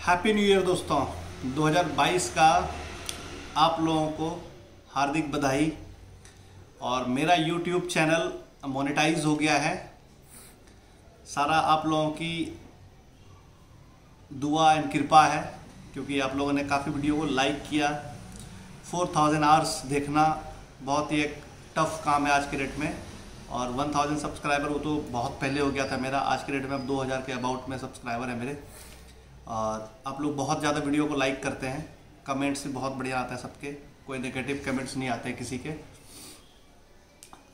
Happy new year दोस्तों। 2022 का आप लोगों को हार्दिक बधाई। और मेरा यूट्यूब चैनल मोनेटाइज हो गया है। सारा आप लोगों की दुआ एंड कृपा है, क्योंकि आप लोगों ने काफ़ी वीडियो को लाइक किया। 4000 आवर्स देखना बहुत ही एक टफ काम है आज के डेट में, और 1000 सब्सक्राइबर वो तो बहुत पहले हो गया था मेरा। आज के डेट में अब 2000 के अबाउट में सब्सक्राइबर है मेरे। और आप लोग बहुत ज़्यादा वीडियो को लाइक करते हैं, कमेंट्स भी बहुत बढ़िया आते हैं सबके, कोई नेगेटिव कमेंट्स नहीं आते किसी के।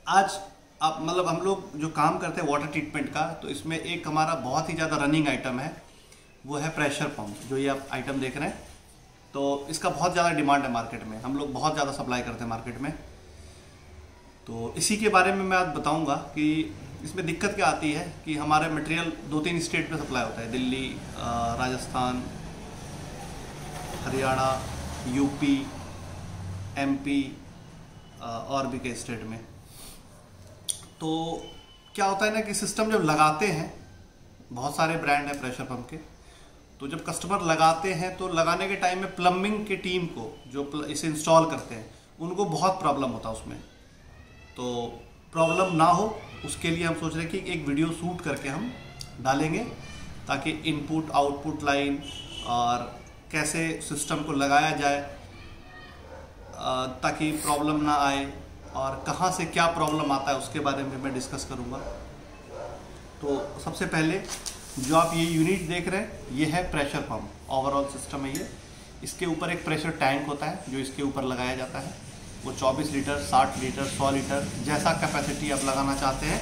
आज आप मतलब हम लोग जो काम करते हैं वाटर ट्रीटमेंट का, तो इसमें एक हमारा बहुत ही ज़्यादा रनिंग आइटम है, वो है प्रेशर पंप। जो ये आप आइटम देख रहे हैं, तो इसका बहुत ज़्यादा डिमांड है मार्केट में। हम लोग बहुत ज़्यादा सप्लाई करते हैं मार्केट में। तो इसी के बारे में मैं आज बताऊंगा कि इसमें दिक्कत क्या आती है कि हमारे मटेरियल 2-3 स्टेट में सप्लाई होता है, दिल्ली, राजस्थान, हरियाणा, यूपी, एमपी और भी कई स्टेट में। तो क्या होता है ना कि सिस्टम जब लगाते हैं, बहुत सारे ब्रांड है प्रेशर पंप के, तो जब कस्टमर लगाते हैं तो लगाने के टाइम में प्लम्बिंग की टीम को जो इसे इंस्टॉल करते हैं उनको बहुत प्रॉब्लम होता है उसमें। तो प्रॉब्लम ना हो उसके लिए हम सोच रहे हैं कि एक वीडियो शूट करके हम डालेंगे, ताकि इनपुट आउटपुट लाइन और कैसे सिस्टम को लगाया जाए ताकि प्रॉब्लम ना आए, और कहाँ से क्या प्रॉब्लम आता है उसके बारे में मैं डिस्कस करूँगा। तो सबसे पहले जो आप ये यूनिट देख रहे हैं, ये है प्रेशर पंप। ओवरऑल सिस्टम है ये। इसके ऊपर एक प्रेशर टैंक होता है जो इसके ऊपर लगाया जाता है। वो 24 लीटर, 60 लीटर, 100 लीटर, जैसा कैपेसिटी आप लगाना चाहते हैं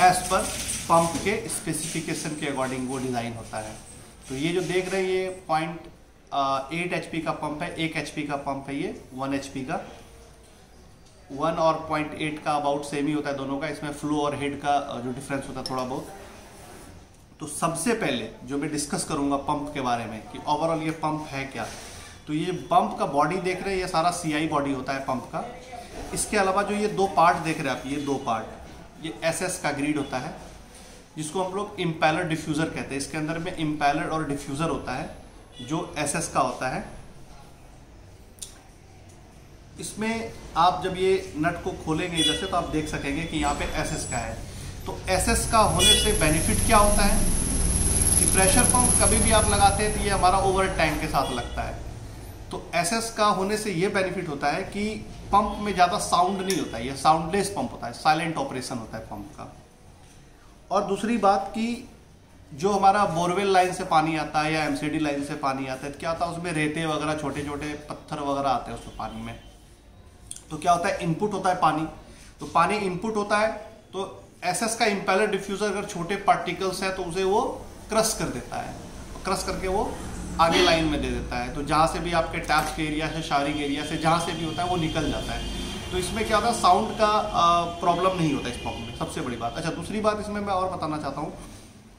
एज पर पंप के स्पेसिफिकेशन के अकॉर्डिंग वो डिज़ाइन होता है। तो ये जो देख रहे हैं ये 0.8 HP का पंप है। 1 HP का पंप है ये, 1 HP का। 1 और 0.8 का अबाउट सेम ही होता है दोनों का। इसमें फ्लो और हेड का जो डिफरेंस होता है थोड़ा बहुत। तो सबसे पहले जो मैं डिस्कस करूंगा पंप के बारे में कि ओवरऑल ये पंप है क्या। तो ये पंप का बॉडी देख रहे हैं, ये सारा CI बॉडी होता है पंप का। इसके अलावा जो ये 2 पार्ट देख रहे हैं आप, ये 2 पार्ट, ये SS का ग्रिड होता है, जिसको हम लोग इम्पैलर डिफ्यूज़र कहते हैं। इसके अंदर में इम्पैलर और डिफ्यूज़र होता है जो SS का होता है। इसमें आप जब ये नट को खोलेंगे इधर से, तो आप देख सकेंगे कि यहाँ पे SS का है। तो SS का होने से बेनिफिट क्या होता है कि प्रेशर पंप कभी भी आप लगाते हैं तो ये हमारा ओवर टैंक के साथ लगता है। तो SS का होने से ये बेनिफिट होता है कि पंप में ज़्यादा साउंड नहीं होता है, ये साउंडलेस पंप होता है, साइलेंट ऑपरेशन होता है पंप का। और दूसरी बात कि जो हमारा बोरवेल लाइन से पानी आता है या MCD लाइन से पानी आता है, तो क्या होता है उसमें रेते वगैरह, छोटे छोटे पत्थर वगैरह आते हैं उसमें पानी में। तो क्या होता है, इनपुट होता है पानी। तो पानी इनपुट होता है, तो SS का इम्पेलर डिफ्यूज़र अगर छोटे पार्टिकल्स है तो उसे वो क्रश कर देता है, क्रश करके वो आगे लाइन में दे देता है। तो जहाँ से भी आपके टैप्स के एरिया से, शारिंग एरिया से, जहाँ से भी होता है वो निकल जाता है। तो इसमें क्या होता है, साउंड का प्रॉब्लम नहीं होता इस पंप में, सबसे बड़ी बात। अच्छा, दूसरी बात इसमें मैं और बताना चाहता हूँ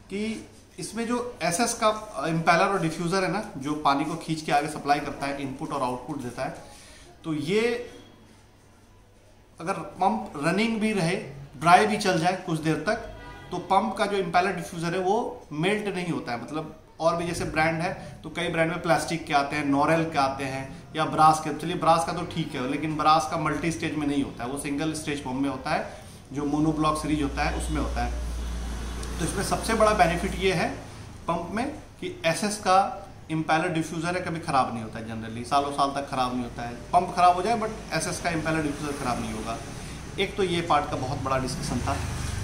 कि इसमें जो SS का इम्पेलर और डिफ्यूज़र है ना, जो पानी को खींच के आगे सप्लाई करता है, इनपुट और आउटपुट देता है, तो ये अगर पंप रनिंग भी रहे, ड्राई भी चल जाए कुछ देर तक, तो पंप का जो इम्पेलर डिफ्यूज़र है वो मेल्ट नहीं होता है। मतलब और भी जैसे ब्रांड है, तो कई ब्रांड में प्लास्टिक के आते हैं, नॉरेल के आते हैं, या ब्रास के। चलिए ब्रास का तो ठीक है, लेकिन ब्रास का मल्टी स्टेज में नहीं होता है, वो सिंगल स्टेज पंप में होता है, जो मोनोब्लॉक सीरीज होता है उसमें होता है। तो इसमें सबसे बड़ा बेनिफिट ये है पंप में कि SS का इम्पेलर डिफ्यूज़र है, कभी ख़राब नहीं होता है, जनरली सालों साल तक ख़राब नहीं होता है। पंप ख़राब हो जाए बट SS का इम्पेलर डिफ्यूज़र ख़राब नहीं होगा। एक तो ये पार्ट का बहुत बड़ा डिस्कशन था।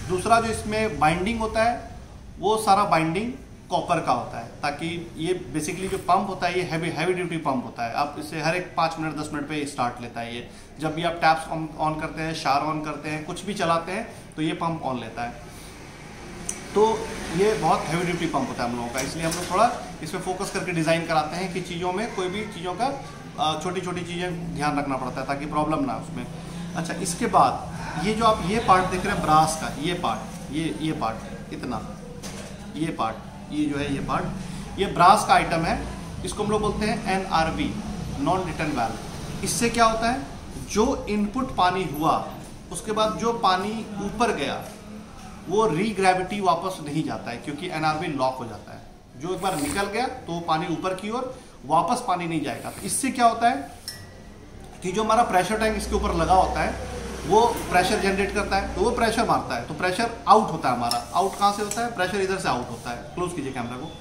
दूसरा जो इसमें बाइंडिंग होता है, वो सारा बाइंडिंग कॉपर का होता है, ताकि ये बेसिकली जो पंप होता है ये हैवी ड्यूटी पंप होता है। आप इसे हर एक 5 मिनट 10 मिनट पे स्टार्ट लेता है ये। जब भी आप टैप्स ऑन करते हैं, शावर ऑन करते हैं, कुछ भी चलाते हैं, तो ये पंप ऑन लेता है। तो ये बहुत हैवी ड्यूटी पंप होता है हम लोगों का, इसलिए हम लोग थोड़ा इसमें फोकस करके डिज़ाइन कराते हैं कि चीज़ों में कोई भी चीज़ों का छोटी छोटी चीज़ें ध्यान रखना पड़ता है ताकि प्रॉब्लम ना उसमें। अच्छा, इसके बाद ये जो आप ये पार्ट देख रहे हैं ब्रास का, ये पार्ट, ये पार्ट, इतना ये पार्ट, ये जो है ये पार्ट, ये ब्रास का आइटम है। इसको हम लोग बोलते हैं NRV, नॉन रिटर्न वाल्व। इससे क्या होता है, जो इनपुट पानी हुआ उसके बाद जो पानी ऊपर गया वो री ग्रेविटी वापस नहीं जाता है, क्योंकि NRV लॉक हो जाता है। जो एक बार निकल गया तो वो पानी ऊपर की ओर वापस पानी नहीं जाएगा। तो इससे क्या होता है कि जो हमारा प्रेशर टैंक इसके ऊपर लगा होता है वो प्रेशर जनरेट करता है, तो वो प्रेशर मारता है, तो प्रेशर आउट होता है हमारा। आउट कहाँ से होता है? प्रेशर इधर से आउट होता है। क्लोज कीजिए कैमरा को,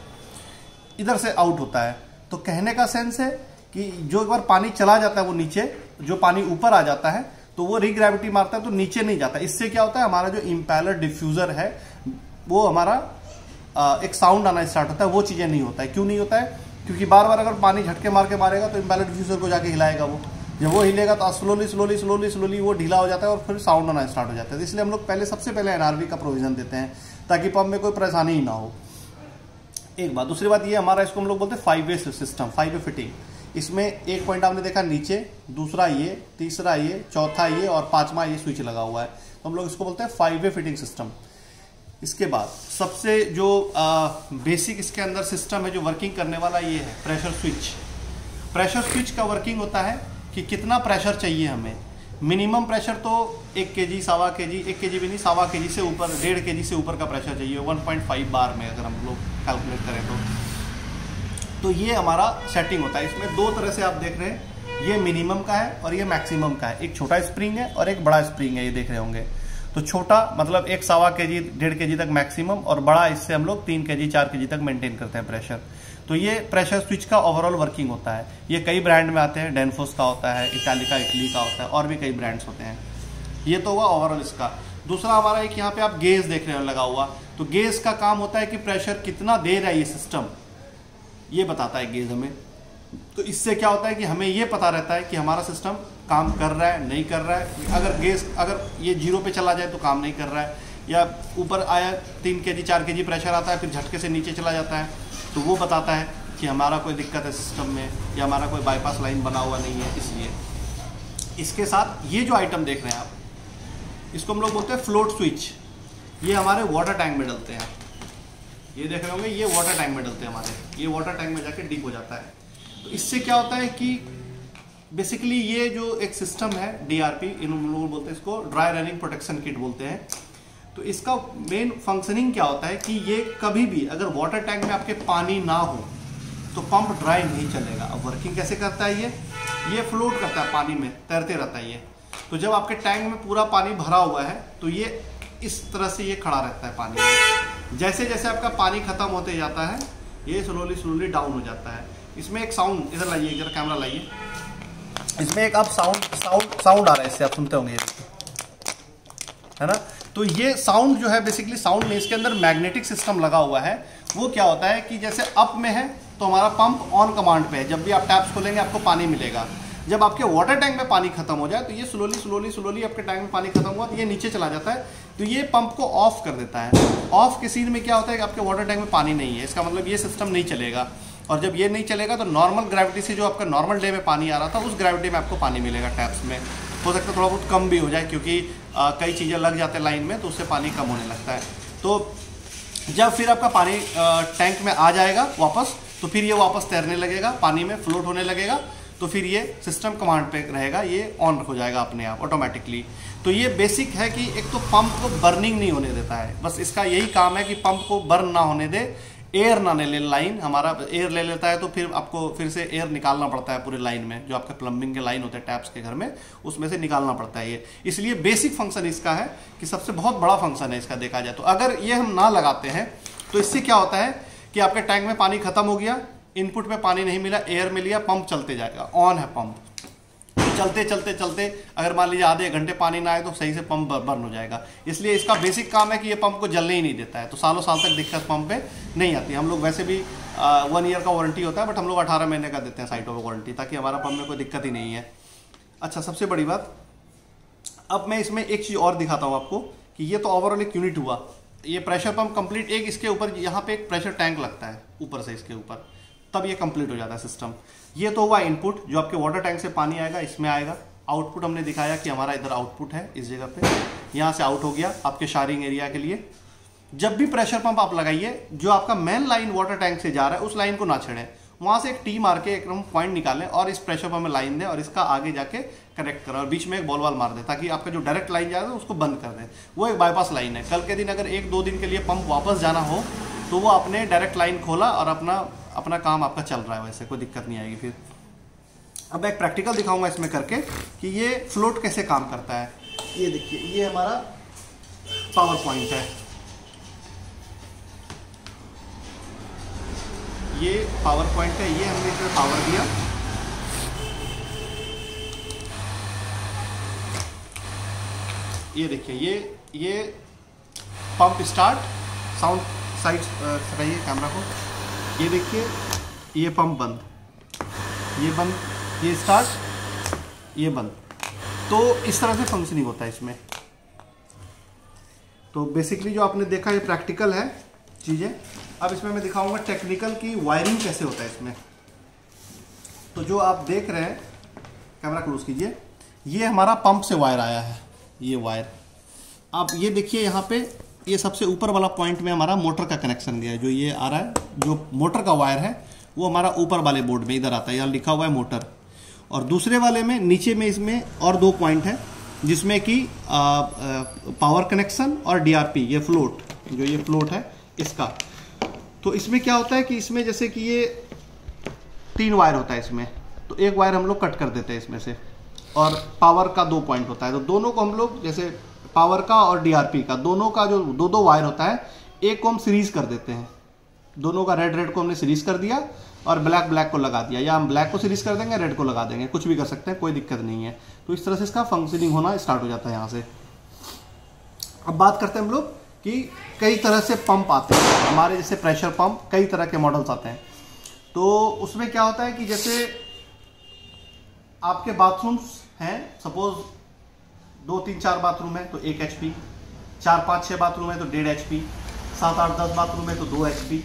इधर से आउट होता है। तो कहने का सेंस है कि जो एक बार पानी चला जाता है वो नीचे, जो पानी ऊपर आ जाता है तो वो रीग्रेविटी मारता है तो नीचे नहीं जाता। इससे क्या होता है, हमारा जो इम्पेलर डिफ्यूजर है वो हमारा एक साउंड आना स्टार्ट होता है, वो चीजें नहीं होता है। क्यों नहीं होता है? क्योंकि बार बार अगर पानी झटके मार के मारेगा तो इम्पेलर डिफ्यूजर को जाके हिलाएगा वो, जब वो हिलेगा तो स्लोली स्लोली स्लोली स्लोली वो ढीला हो जाता है और फिर साउंड आना स्टार्ट हो जाता है। तो इसलिए हम लोग पहले सबसे पहले एनआरवी का प्रोविजन देते हैं ताकि पंप में कोई परेशानी ही ना हो। एक बात, दूसरी बात ये हमारा, इसको हम लोग बोलते हैं 5-वे सिस्टम, 5-वे फिटिंग। इसमें एक पॉइंट आपने देखा नीचे, दूसरा ये, तीसरा ये, चौथा ये और पांचवा ये स्विच लगा हुआ है, तो हम लोग इसको बोलते हैं 5-वे फिटिंग सिस्टम। इसके बाद सबसे जो बेसिक इसके अंदर सिस्टम है जो वर्किंग करने वाला, ये है प्रेशर स्विच। प्रेशर स्विच का वर्किंग होता है कि कितना प्रेशर चाहिए हमें। मिनिमम प्रेशर तो 1 kg, 1.25 kg, 1 kg भी नहीं, 1.25 kg से ऊपर, 1.5 kg से ऊपर का प्रेशर चाहिए 1.5 बार में अगर हम लोग कैलकुलेट करें तो ये हमारा सेटिंग होता है। इसमें दो तरह से आप देख रहे हैं, ये मिनिमम का है और ये मैक्सिमम का है। एक छोटा स्प्रिंग है और एक बड़ा स्प्रिंग है, ये देख रहे होंगे। तो छोटा मतलब 1.25 kg, 1.5 kg तक मैक्सिमम, और बड़ा इससे हम लोग 3 kg, 4 kg तक मेंटेन करते हैं प्रेशर। तो ये प्रेशर स्विच का ओवरऑल वर्किंग होता है। ये कई ब्रांड में आते हैं, डेनफोस का होता है, इटालिका इटली का होता है, और भी कई ब्रांड्स होते हैं। ये तो हुआ ओवरऑल इसका। दूसरा हमारा एक यहाँ पे आप गेज देख रहे हो लगा हुआ, तो गेज का काम होता है कि प्रेशर कितना दे रहा है ये सिस्टम, ये बताता है गेज हमें। तो इससे क्या होता है कि हमें ये पता रहता है कि हमारा सिस्टम काम कर रहा है नहीं कर रहा है। अगर गेज अगर ये 0 पे चला जाए तो काम नहीं कर रहा है, या ऊपर आया 3 kg 4 kg प्रेशर आता है फिर झटके से नीचे चला जाता है, तो वो बताता है कि हमारा कोई दिक्कत है सिस्टम में, या हमारा कोई बाईपास लाइन बना हुआ नहीं है। इसलिए इसके साथ ये जो आइटम देख रहे हैं आप, इसको हम लोग बोलते हैं फ्लोट स्विच। ये हमारे वाटर टैंक में डलते हैं, ये देख रहे होंगे, ये वाटर टैंक में डलते हैं हमारे, ये वाटर टैंक में जाके डीप हो जाता है। तो इससे क्या होता है कि बेसिकली ये जो एक सिस्टम है DRP, इन लोग बोलते हैं इसको ड्राई रनिंग प्रोटेक्शन किट बोलते हैं। तो इसका मेन फंक्शनिंग क्या होता है कि ये कभी भी अगर वाटर टैंक में आपके पानी ना हो तो पंप ड्राई नहीं चलेगा। अब वर्किंग कैसे करता है, ये फ्लोट करता है पानी में, तैरते रहता है ये। तो जब आपके टैंक में पूरा पानी भरा हुआ है तो ये इस तरह से ये खड़ा रहता है पानी में। जैसे जैसे आपका पानी खत्म होते जाता है ये स्लोली स्लोली डाउन हो जाता है। इसमें एक साउंड, इधर लाइए, इधर कैमरा लाइए, इसमें एक आप साउंड आ रहा है, इससे आप सुनते होंगे, है ना। तो ये साउंड जो है बेसिकली साउंड में इसके अंदर मैग्नेटिक सिस्टम लगा हुआ है। वो क्या होता है कि जैसे अप में है तो हमारा पंप ऑन कमांड पे है, जब भी आप टैप्स खोलेंगे आपको पानी मिलेगा। जब आपके वाटर टैंक में पानी खत्म हो जाए तो ये स्लोली स्लोली स्लोली आपके टैंक में पानी खत्म हुआ तो ये नीचे चला जाता है, तो ये पंप को ऑफ कर देता है। ऑफ के सीन में क्या होता है कि आपके वाटर टैंक में पानी नहीं है, इसका मतलब ये सिस्टम नहीं चलेगा। और जब ये नहीं चलेगा तो नॉर्मल ग्रेविटी से जो आपका नॉर्मल डे में पानी आ रहा था उस ग्रेविटी में आपको पानी मिलेगा टैप्स में। हो सकता है थोड़ा बहुत कम भी हो जाए, क्योंकि कई चीज़ें लग जाते हैं लाइन में तो उससे पानी कम होने लगता है। तो जब फिर आपका पानी टैंक में आ जाएगा वापस, तो फिर ये वापस तैरने लगेगा, पानी में फ्लोट होने लगेगा, तो फिर ये सिस्टम कमांड पे रहेगा, ये ऑन हो जाएगा अपने आप ऑटोमेटिकली। तो ये बेसिक है कि एक तो पंप को बर्निंग नहीं होने देता है, बस इसका यही काम है कि पंप को बर्न ना होने दे, एयर ना ले लाइन। हमारा एयर ले लेता है तो फिर आपको फिर से एयर निकालना पड़ता है पूरे लाइन में, जो आपके प्लम्बिंग के लाइन होते हैं टैप्स के घर में, उसमें से निकालना पड़ता है ये। इसलिए बेसिक फंक्शन इसका है कि सबसे बहुत बड़ा फंक्शन है इसका देखा जाए तो। अगर ये हम ना लगाते हैं तो इससे क्या होता है कि आपके टैंक में पानी खत्म हो गया, इनपुट में पानी नहीं मिला, एयर मिल गया, पंप चलते जाएगा, ऑन है पंप, चलते चलते चलते अगर मान लीजिए आधे घंटे पानी ना आए तो सही से पंप बर्न हो जाएगा। इसलिए इसका बेसिक काम है कि ये पंप को जलने ही नहीं देता है, तो सालों साल तक दिक्कत पंप पे नहीं आती। हम लोग वैसे भी 1 ईयर का वारंटी होता है, बट हम लोग 18 महीने का देते हैं साइट ऑफ वारंटी, ताकि हमारा पंप में कोई दिक्कत ही नहीं है। अच्छा, सबसे बड़ी बात, अब मैं इसमें एक चीज़ और दिखाता हूँ आपको कि ये तो ओवरऑल एक यूनिट हुआ, ये प्रेशर पंप कंप्लीट। एक इसके ऊपर यहाँ पे एक प्रेशर टैंक लगता है ऊपर से इसके ऊपर, तब ये कंप्लीट हो जाता है सिस्टम। ये तो हुआ इनपुट, जो आपके वाटर टैंक से पानी आएगा इसमें आएगा। आउटपुट हमने दिखाया कि हमारा इधर आउटपुट है इस जगह पे, यहाँ से आउट हो गया आपके शारिंग एरिया के लिए। जब भी प्रेशर पंप आप लगाइए, जो आपका मेन लाइन वाटर टैंक से जा रहा है उस लाइन को ना छेड़ें, वहाँ से एक टी मार के एक पॉइंट निकालें और इस प्रेशर पंप में लाइन दें और इसका आगे जाके कनेक्ट करें और बीच में एक बॉल वाल मार दें, ताकि आपका जो डायरेक्ट लाइन जाएगा उसको बंद कर दें। वो एक बाईपास लाइन है। कल के दिन अगर 1-2 दिन के लिए पंप वापस जाना हो तो वो आपने डायरेक्ट लाइन खोला और अपना काम आपका चल रहा है, वैसे कोई दिक्कत नहीं आएगी। फिर अब एक प्रैक्टिकल दिखाऊंगा इसमें करके कि ये फ्लोट कैसे काम करता है। ये देखिए, ये हमारा पावर पॉइंट है, ये पावर पॉइंट है, ये हमने इसमें पावर दिया, ये देखिए ये पंप स्टार्ट, साउंड साइड रहिए कैमरा को, ये देखिए ये पंप बंद, ये बंद, ये स्टार्ट, ये बंद। तो इस तरह से फंक्शनिंग होता है इसमें। तो बेसिकली जो आपने देखा ये प्रैक्टिकल है चीज़ें। अब इसमें मैं दिखाऊंगा टेक्निकल की वायरिंग कैसे होता है इसमें। तो जो आप देख रहे हैं, कैमरा क्लोज कीजिए, ये हमारा पंप से वायर आया है, ये वायर आप ये देखिए यहाँ पे, ये सबसे ऊपर वाला पॉइंट में हमारा मोटर का कनेक्शन गया है। जो ये आ रहा है, जो मोटर का वायर है वो हमारा ऊपर वाले बोर्ड में इधर आता है, यहाँ लिखा हुआ है मोटर। और दूसरे वाले में नीचे में इसमें और 2 पॉइंट है, जिसमें कि पावर कनेक्शन और डीआरपी, ये फ्लोट, जो ये फ्लोट है इसका। तो इसमें क्या होता है कि इसमें जैसे कि ये 3 वायर होता है इसमें, तो एक वायर हम लोग कट कर देते हैं इसमें से, और पावर का 2 पॉइंट होता है। तो दोनों को हम लोग, जैसे पावर का और डीआरपी का, दोनों का जो 2-2 वायर होता है, एक को हम सीरीज कर देते हैं, दोनों का रेड को हमने सीरीज कर दिया और ब्लैक को लगा दिया, या हम ब्लैक को सीरीज कर देंगे, रेड को लगा देंगे, कुछ भी कर सकते हैं, कोई दिक्कत नहीं है। तो इस तरह से इसका फंक्शनिंग होना स्टार्ट हो जाता है यहाँ से। अब बात करते हैं हम लोग कि कई तरह से पंप आते हैं हमारे, जैसे प्रेशर पंप, कई तरह के मॉडल्स आते हैं। तो उसमें क्या होता है कि जैसे आपके बाथरूम्स हैं, सपोज 2, 3, 4 बाथरूम है तो 1 HP, 4, 5, 6 बाथरूम है तो 1.5 HP, 7, 8, 10 बाथरूम है तो 2 HP,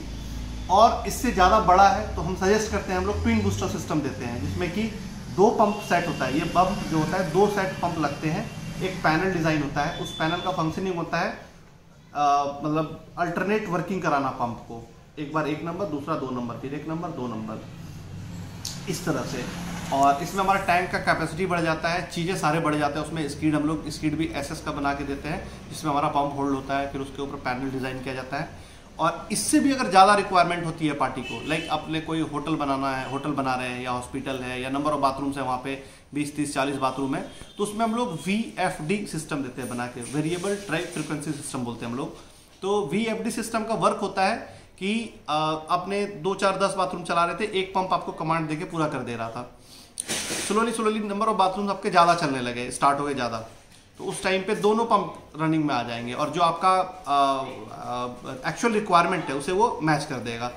और इससे ज़्यादा बड़ा है तो हम सजेस्ट करते हैं, हम लोग ट्विन बूस्टर सिस्टम देते हैं, जिसमें कि 2 पंप सेट होता है। ये पंप जो होता है 2 सेट पंप लगते हैं, एक पैनल डिज़ाइन होता है, उस पैनल का फंक्शनिंग होता है मतलब अल्टरनेट वर्किंग कराना पंप को, एक बार 1 नंबर, दूसरा 2 नंबर, फिर 1 नंबर 2 नंबर, इस तरह से। और इसमें हमारा टैंक का कैपेसिटी बढ़ जाता है, चीज़ें सारे बढ़ जाते हैं उसमें। स्कीड हम लोग स्कीड भी SS का बना के देते हैं, जिसमें हमारा पंप होल्ड होता है, फिर उसके ऊपर पैनल डिज़ाइन किया जाता है। और इससे भी अगर ज़्यादा रिक्वायरमेंट होती है पार्टी को, लाइक अपने कोई होटल बनाना है, होटल बना रहे हैं या हॉस्पिटल है, या नंबर ऑफ बाथरूम्स है वहाँ पे 20, 30, 40 बाथरूम है, तो उसमें हम लोग VFD सिस्टम देते हैं बना के, वेरिएबल ड्राइव फ्रिक्वेंसी सिस्टम बोलते हैं हम लोग। तो VFD सिस्टम का वर्क होता है कि अपने 2, 4, 10 बाथरूम चला रहे थे, एक पंप आपको कमांड देके पूरा कर दे रहा था। स्लोली नंबर ऑफ बाथरूम आपके ज़्यादा चलने लगे, स्टार्ट हो गए ज़्यादा, तो उस टाइम पे दोनों पंप रनिंग में आ जाएंगे, और जो आपका एक्चुअल रिक्वायरमेंट है उसे वो मैच कर देगा।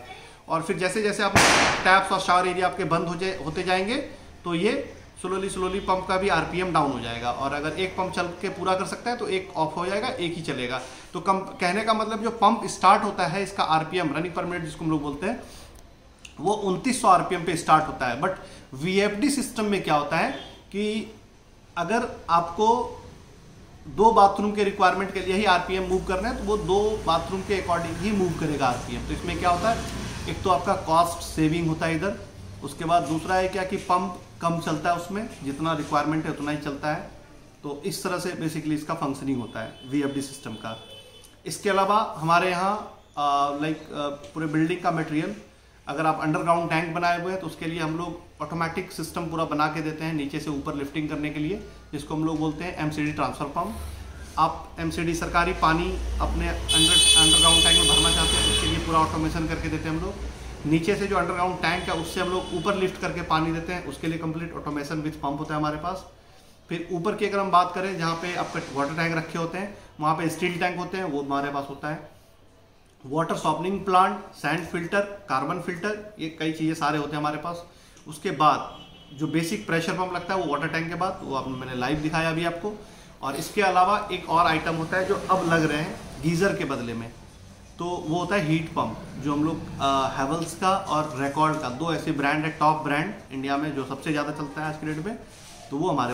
और फिर जैसे जैसे आप टैप्स और शावर एरिया आपके बंद होते जाएंगे, तो ये स्लोली पंप का भी RPM डाउन हो जाएगा। और अगर एक पंप चल के पूरा कर सकता है तो एक ऑफ हो जाएगा, एक ही चलेगा। तो कहने का मतलब जो पंप स्टार्ट होता है, इसका RPM, रनिंग पर मिनट जिसको हम लोग बोलते हैं, वो 2900 RPM पे स्टार्ट होता है। बट VFD सिस्टम में क्या होता है कि अगर आपको 2 बाथरूम के रिक्वायरमेंट के लिए ही RPM मूव करना है, तो वो 2 बाथरूम के अकॉर्डिंग ही मूव करेगा RPM। तो इसमें क्या होता है, एक तो आपका कॉस्ट सेविंग होता है इधर, उसके बाद दूसरा है क्या कि पंप कम चलता है, उसमें जितना रिक्वायरमेंट है उतना ही चलता है। तो इस तरह से बेसिकली इसका फंक्शनिंग होता है VFD सिस्टम का। इसके अलावा हमारे यहाँ पूरे बिल्डिंग का मटेरियल, अगर आप अंडरग्राउंड टैंक बनाए हुए हैं तो उसके लिए हम लोग ऑटोमेटिक सिस्टम पूरा बना के देते हैं नीचे से ऊपर लिफ्टिंग करने के लिए, जिसको हम लोग बोलते हैं MCD ट्रांसफर पंप। आप MCD सरकारी पानी अपने अंडरग्राउंड टैंक में भरना चाहते हैं तो उसके लिए पूरा ऑटोमेशन करके देते हैं हम लोग। नीचे से जो अंडरग्राउंड टैंक है उससे हम लोग ऊपर लिफ्ट करके पानी देते हैं, उसके लिए कंप्लीट ऑटोमेशन विथ पंप होता है हमारे पास। फिर ऊपर की अगर हम बात करें, जहाँ पे आपके वाटर टैंक रखे होते हैं, वहाँ पे स्टील टैंक होते हैं, वो हमारे पास होता है। Water softening plant, sand filter, carbon filter, ये कई चीज़ें सारे होते हैं हमारे पास। उसके बाद जो बेसिक प्रेशर पंप लगता है वो वाटर टैंक के बाद, वो मैंने लाइव दिखाया अभी आपको। और इसके अलावा एक और आइटम होता है जो अब लग रहे हैं गीज़र के बदले में, तो वो होता है हीट पंप, जो हम लोग हैवल्स का और रिकॉर्ड का, 2 ऐसे ब्रांड है टॉप ब्रांड इंडिया में जो सबसे ज़्यादा चलता है आज के डेट में, तो वो हमारे